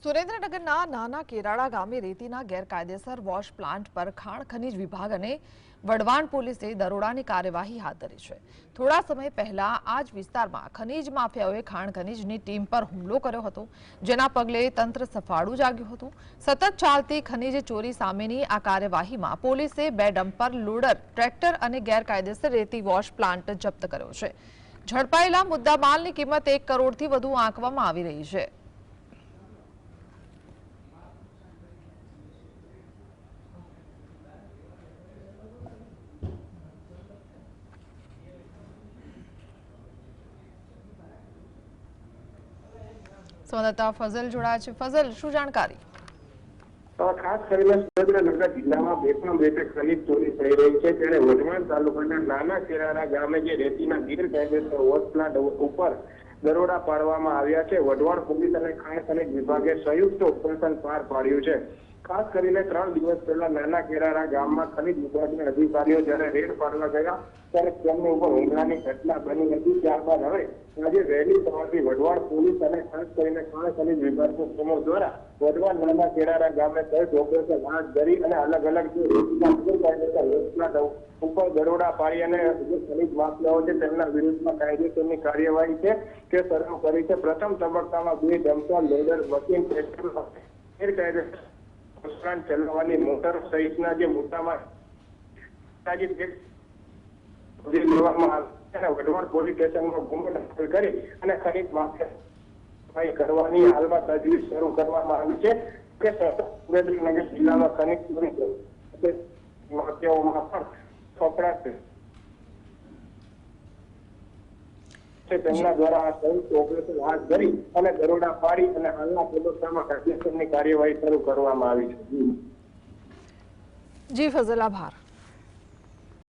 સુરેન્દ્રનગરના નાના કેરાળા ગામે રેતીના ગેરકાયદેસર વોશ પ્લાન્ટ પર ખાણ ખનીજ વિભાગ અને વઢવાણ પોલીસે દરોડાની કાર્યવાહી હાથ ધરી છે। થોડા સમય પહેલા આ જ વિસ્તારમાં ખનીજ માફિયાઓએ ખાણ ખનીજની ટીમ પર હુમલો કર્યો હતો, જેના પગલે તંત્ર સફાળું જાગ્યું હતું। સતત ચાલતી ખનીજ ચોરી સામેની આ કાર્યવાહીમાં પોલીસે 2 ડમ્પર લોડર, ટ્રેક્ટર અને ગેરકાયદેસર રેતી વોશ પ્લાન્ટ જપ્ત કર્યો છે। ઝડપાયેલા મુદ્દામાલની કિંમત 1 કરોડથી વધુ આંકવામાં આવી રહી છે। સંવાદદાતા ફઝલ જોડાયા છે। ફઝલ, શું જાણકારી? ખાસ કરીને સુરેન્દ્રનગર જિલ્લામાં બેફામ રીતે ખનીજ ચોરી થઈ રહી છે, ત્યારે વઢવાણ તાલુકાના નાના કેરાળા ગામે જે રેતીના ગેરકાયદેસર વોશ પ્લાન્ટ ઉપર દરોડા પાડવામાં આવ્યા છે। વઢવાણ પોલીસ અને ખાણ ખનીજ વિભાગે સંયુક્ત ઓપરેશન પાર પાડ્યું છે। ખાસ કરીને 3 દિવસ પહેલા નાના કેરાળા ગામમાં ખનીજ વિભાગના અધિકારીઓ જ્યારે રેડ પાડવા ગયા ત્યારે તેમની ઉપર હુમલાની ઘટના બની હતી। ત્યારબાદ હવે આજે વહેલી સવારથી વઢવાણ પોલીસ અને ખાસ કરીને ખાણ ખનીજ વિભાગની ટીમો દ્વારા વઢવાણ નાના કેરાળા ગામે સર્ચ ઓપરેશન હાથ ધરી અને અલગ અલગ ઉપર દરોડા પાડી અને જે ખનીજ માફિયાઓ છે તેમના વિરુદ્ધમાં કાયદેસરની કાર્યવાહી છે તે શરૂ કરી છે। પ્રથમ તબક્કામાં 2 ડમ્પર લોડર, મશીન, ટ્રેક્ટર ગેરકાયદેસર ચલાવવાની મોટર સહિતના જે મુદ્દામાં વઢવાણ પોલીસ સ્ટેશનમાં ગુનો દાખલ કરી અને ખનીજ માફિયા કરવાની હાલમાં તજવીજ શરૂ કરવામાં આવી છે કે સુરેન્દ્રનગર જિલ્લામાં ખનીજ ચોરી માફિયાઓમાં પણ ફફડાટ છે। તેમના દ્વારા આ સંયુક્ત ઓપરેશન હાથ ધરી અને દરોડા પાડી અને હાલના તબક્કામાં કાયદેસરની કાર્યવાહી શરૂ કરવામાં આવી છે। જી ફઝલ, આભાર।